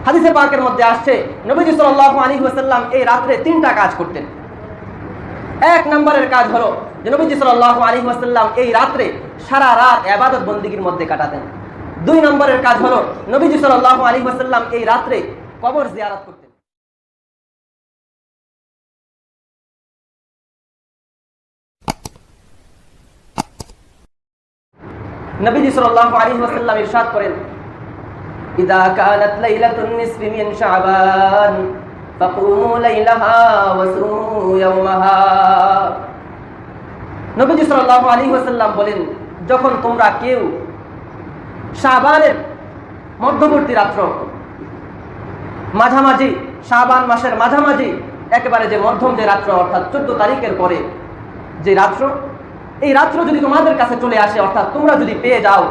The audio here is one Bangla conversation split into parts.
হাদিসে পাকের মধ্যে আসছে নবীজি সাল্লাল্লাহু আলাইহি ওয়াসাল্লাম এই রাত্রে তিনটা কাজ করতেন। এক নম্বরের কাজ হলো যে নবীজি সাল্লাল্লাহু আলাইহি ওয়াসাল্লাম এই রাত্রে সারা রাত ইবাদত বন্দেগীর মধ্যে কাটাতেন। দুই নম্বরের কাজ হলো নবীজি সাল্লাল্লাহু আলাইহি ওয়াসাল্লাম এই রাত্রে কবর জিয়ারত করতেন। নবীজি সাল্লাল্লাহু আলাইহি ওয়াসাল্লাম ইরশাদ করেন, ইযা কানাত লাইলাতুন নিসফি মিন শাবান ফাকুমু লাইলাহা ওয়া সুমু ইয়াওমাহা। নবীজি সাল্লাল্লাহু আলাইহি ওয়াসাল্লাম বলেন, যখন তোমরা কেউ শাবানের মধ্যবর্তী রাত্র, মাঝামাঝি শাবান মাসের মাঝামাঝি একেবারে যে মধ্যম যে রাত্র অর্থাৎ 14 তারিখের পরে যে রাত্র, এই রাত্র যদি তোমাদের কাছে চলে আসে অর্থাৎ তোমরা যদি পেয়ে যাও,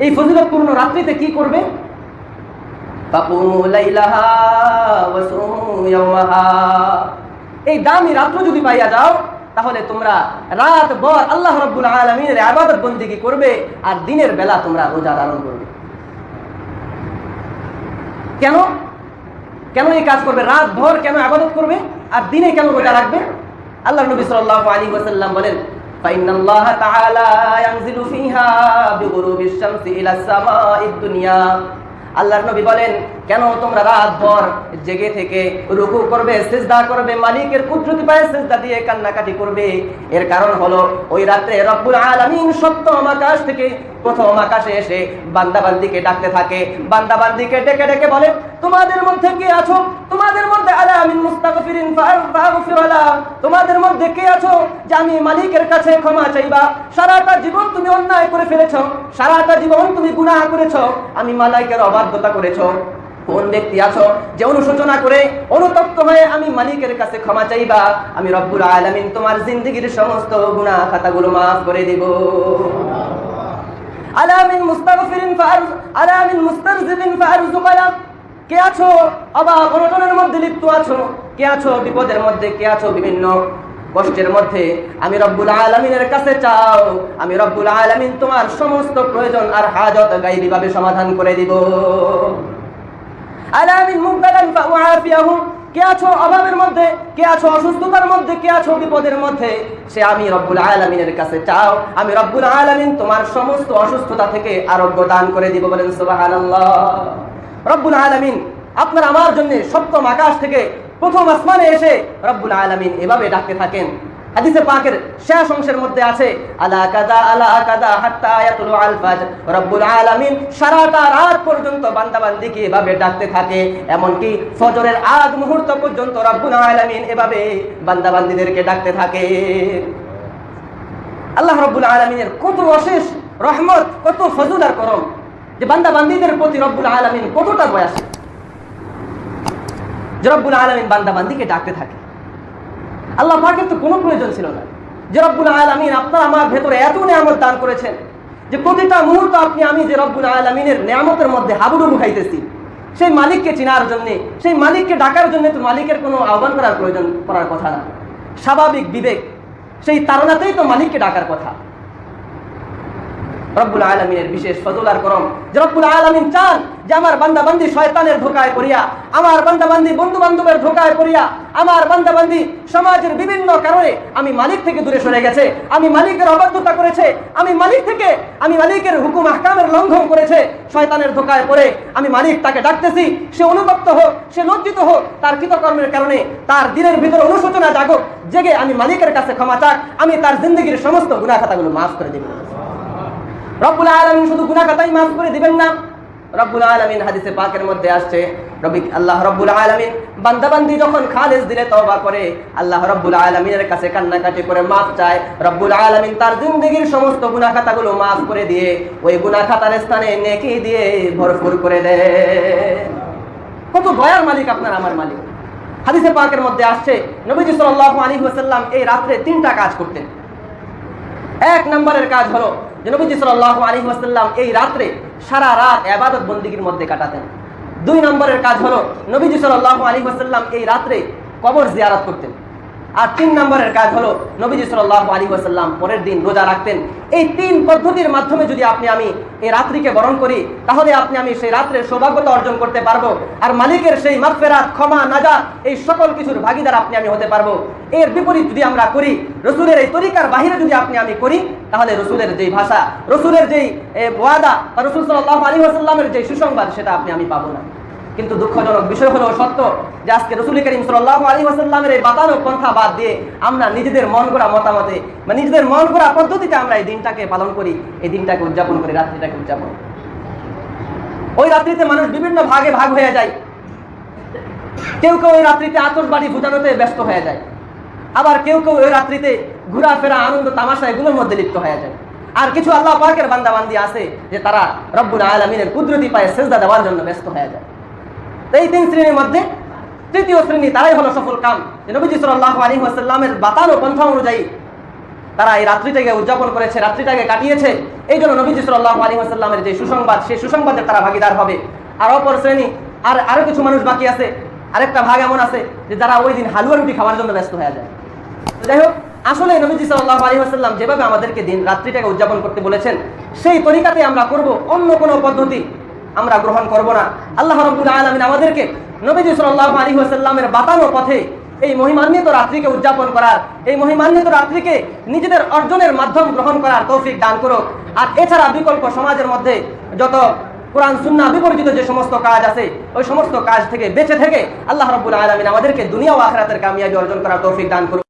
এই ফজিলতপূর্ণ রাত্রিতে কি করবে? ফাকুমু লাইলাহা ওয়া সুমু ইয়াওমাহা। এই দামি রাত্র যদি পাইয়া যাও তাহলে তোমরা রাত ভর আল্লাহ রাব্বুল আলামিনের ইবাদত বন্দেগী করবে আর দিনের বেলা তোমরা রোজা ধারণ করবে। কেন কেন এই কাজ করবে? রাত ভর কেন ইবাদত করবে আর দিনে কেন রোজা রাখবে? আল্লাহর নবী সাল্লাল্লাহু আলাইহি ওয়াসাল্লাম বলেন, ফাইনাল্লাহ তাআলা ইয়ানজিলু ফিহা বিগুরুবিশ শামসি ইলাস সামাঈদ দুনিয়া। আল্লাহর নবী বলেন, কেন তোমরা রাত ভর জেগে থেকে রুকু করবে, সিজদা করবে, মালিকের কুদরতি পায়ে সিজদা দিয়ে কান্নাকাটি করবে? এর কারণ হলো ওই রাতে রব্বুল আলামিন সপ্তম আকাশ থেকে প্রথম আকাশে এসে বান্দাবান্দিকে ডাকতে থাকে। বান্দাবান্দিকে ডেকে ডেকে বলে, তোমাদের মধ্যে কে আছো? তোমাদের মধ্যে আলা মিন মুস্তাগফিরিন ফাগফির লাহ। তোমাদের মধ্যে কে আছো যে আমি মালিকের কাছে ক্ষমা চাইবা? সারাটা জীবন তুমি অন্যায় করে ফেলেছো, সারাটা জীবন তুমি গুনাহ করেছো, আমি মালিকের অবাধ্যতা করেছো। কোন ব্যক্তি আছো যে অনুশোচনা করে অনুতপ্ত হয়ে আমি মালিকের কাছে ক্ষমা চাইবা? আমি রব্বুল আলামিন তোমার জিন্দেগীর সমস্ত গুনাহ খাতাগুলো মাফ করে দিব। আলা মিন মুস্তাগফিরিন আলা মিন মুস্তারজিবিন ফারযুকানা। কে আছো অভাব অনটনের মধ্যে লিপ্ত আছো? কে আছো বিপদের মধ্যে? কে আছো বিভিন্ন কষ্টের মধ্যে? আমি রব্বুল আলামিনের কাছে চাও, আমি রব্বুল আলামিন তোমার সমস্ত প্রয়োজন আর হাজত গায়বী ভাবে সমাধান করে দিব। আলা মিন মুবতালান ফাউআফিয়াহু। কে আছো অভাবের মধ্যে? কে আছো অসুস্থতার মধ্যে? কে আছো বিপদের মধ্যে? সে আমি রব্বুল আলামিনের কাছে চাও, আমি রব্বুল আলামিন তোমার সমস্ত অসুস্থতা থেকে আরোগ্য দান করে দিব। বলেন সুবহানাল্লাহ। রব্বুল আলামিন আপনার আমার জন্য সপ্তম আকাশ থেকে প্রথম আসমানে এসে রব্বুল আলামিন এভাবে ডাকতে থাকেন। হাদিসে পাকের শেষ অংশের মধ্যে আছে, আলা কাযা হাত্তা ইয়াতুলু আল ফাজর। রব্বুল আলামিন সারাটা রাত পর্যন্ত বান্দাবান্দিকে এভাবে ডাকতে থাকে, এমনকি ফজরের আগ মুহূর্ত পর্যন্ত রব্বুল আলামিন এভাবে বান্দাবান্দিদেরকে ডাকতে থাকে। আল্লাহ রব্বুল আলামিনের কত অশেষ রহমত, কত ফজল আর করম যে বান্দাবান্দিদের প্রতি রব্বুল আলামিন কতটা দয়াশীল যে রব্বুল আলামিন বান্দাবান্দিকে ডাকতে থাকে। আল্লাহ পাকের তো কোনো প্রয়োজন ছিল না যে রব্বুল আলামিন আপনার আমার ভেতরে এত নিয়ামত দান করেছেন যে প্রতিটা মুহূর্ত আপনি আমি যে রব্বুল আলামিনের নিয়ামতের মধ্যে হাবুডুবু খাইতেছি, সেই মালিককে চেনার জন্য, সেই মালিককে ডাকার জন্য তো মালিকের কোনো আহ্বান করার প্রয়োজন করার কথা না। স্বাভাবিক বিবেক সেই তাড়নাতেই তো মালিককে ডাকার কথা। রব্বুল আলামিনের বিশেষ ফজল আর করম যে রব্বুল আলামিন চান যে আমার বান্দাবান্দি শয়তানের ধোঁকায় পড়িয়া, আমার বান্দাবান্দি বন্ধু বান্ধবের ধোঁকায় পড়িয়া, আমার বান্দাবান্দি সমাজের বিভিন্ন কারণে আমি মালিক থেকে দূরে সরে গেছে, আমি মালিকের অবাধ্যতা করেছে, আমি মালিকের হুকুম আহকামের লঙ্ঘন করেছে, শয়তানের ধোঁকায় পড়ে আমি মালিক তাকে ডাকতেছি। সে অনুতপ্ত হোক, সে লজ্জিত হোক, তার কৃতকর্মের কারণে তার দিনের ভিতরে অনুশোচনা জাগুক, জেগে আমি মালিকের কাছে ক্ষমা চাক, আমি তার জিন্দেগীর সমস্ত গুনাহ খাতাগুলো মাফ করে দেব। রব্বুল আলামিন শুধু গুনাহ খাতাই মাফ করে দিবেন না, রব্বুল আলামিন হাদিসে পাকের মধ্যে আসছে আল্লাহ রব্বুল আলামিন বান্দাবান্দি যখন খালেস দিলে তওবা করে, আল্লাহ রব্বুল আলামিনের কাছে কান্নাকাটি করে মাফ চায়, রব্বুল আলামিন তার জিন্দেগীর সমস্ত গুনাহ খাতাগুলো মাফ করে দিয়ে ওই গুনাহ খাতার স্থানে নেকি দিয়ে ভরপুর করে দেয়। কত দয়ার মালিক আপনার আমার মালিক। হাদিসে পাকের মধ্যে আসছে নবীজি সাল্লাল্লাহু আলাইহি ওয়াসাল্লাম এই রাত্রে তিনটা কাজ করতেন। এক নম্বরের কাজ হলো যে নবীজি সাল্লাল্লাহু আলাইহি ওয়াসাল্লাম এই রাত্রে সারা রাত ইবাদত বন্দেগীর মধ্যে কাটাতেন। দুই নম্বরের কাজ হলো নবীজি সাল্লাল্লাহু আলাইহি ওয়াসাল্লাম এই রাত্রে কবর জিয়ারত করতেন। আর 3 নম্বরের কাজ হলো নবীজি সাল্লাল্লাহু আলাইহি ওয়াসাল্লাম পরের দিন রোজা রাখতেন। এই 3 পদ্ধতির মাধ্যমে যদি আমি এই রাত্রিকে বরণ করি, তাহলে আমি সেই রাত্রের সৌভাগ্যতা অর্জন করতে পারবো, আর মালিকের সেই মাগফিরাত, ক্ষমা, নাজাত, এই সকল কিছুর ভাগিদার আমি হতে পারবো। এর বিপরীত যদি আমরা করি, রসুলের এই তরিকার বাহিরে যদি আমি করি, তাহলে রসুলের যেই ভাষা, রসুলের যেই ওয়াদা বা রসুল সাল্লাল্লাহু আলাইহি ওয়াসাল্লামের যে সুসংবাদ, সেটা আমি পাবো না। কিন্তু দুঃখজনক বিষয় হলো সত্য যে আজকে রাসূল করিম সাল্লাল্লাহু আলাইহি ওয়াসাল্লামের এই বাতানো পন্থা বাদ দিয়ে আমরা নিজেদের মন গড়া মতামতে বা নিজেদের মন গড়া পদ্ধতিতে আমরা এই দিনটাকে পালন করি, এই দিনটাকে উদযাপন করি, রাত্রিটাকে উদযাপন। ওই রাত্রিতে মানুষ বিভিন্ন ভাগে ভাগ হয়ে যায়। কেউ কেউ ওই রাত্রিতে আতশবাজি ফুটানোতে ব্যস্ত হয়ে যায়, আবার কেউ কেউ ওই রাত্রিতে ঘোরাফেরা, আনন্দ, তামাশা এগুলোর মধ্যে লিপ্ত হয়ে যায়। আর কিছু আল্লাহ পাকের বান্দাবান্দি আছে যে তারা রব্বুল আলামিনের কুদরতি পায়ে সেজদা দেওয়ার জন্য ব্যস্ত হয়ে যায়। এই 3 শ্রেণীর মধ্যে তৃতীয় শ্রেণী তারাই হলো সফল কাম, যে নবীজি সাল্লাল্লাহু আলাইহি ওয়াসাল্লামের বাতানো পন্থা অনুযায়ী তারা এই রাত্রিটাকে উদযাপন করেছে, রাত্রিটাকে কাটিয়েছে। এই জন্য নবীজি সাল্লাল্লাহু আলাইহি ওয়াসাল্লামের যে সুসংবাদ, সেই সুসংবাদের তারা ভাগীদার হবে। আর অপর শ্রেণী, আরো কিছু মানুষ বাকি আছে, আরেকটা ভাগ এমন আছে যে যারা ওই দিন হালুয়া রুটি খাওয়ার জন্য ব্যস্ত হয়ে যায়। যাই হোক, আসলে নবীজি সাল্লাল্লাহু আলাইহি ওয়াসাল্লাম যেভাবে আমাদেরকে রাত্রিটাকে উদযাপন করতে বলেছেন, সেই তরিকাতে আমরা করব, অন্য কোনো পদ্ধতি আমরা গ্রহণ করব না। আল্লাহ রাব্বুল আলামিন আমাদেরকে নবীজি সাল্লাল্লাহু আলাইহি ওয়াসাল্লামের বাতানো পথে এই মহিমান্বিত রাত্রিকে উদযাপন করার, এই মহিমান্বিত রাত্রিকে নিজেদের অর্জনের মাধ্যম গ্রহণ করার তৌফিক দান করুক। আর এছাড়া বিকল্প সমাজের মধ্যে যত কোরআন সুন্নাহ বিবর্জিত যে সমস্ত কাজ আছে, ওই সমস্ত কাজ থেকে বেঁচে থেকে আল্লাহ রাব্বুল আলামিন আমাদেরকে দুনিয়া ও আখিরাতের কামিয়াবি অর্জন করার তৌফিক দান করুক।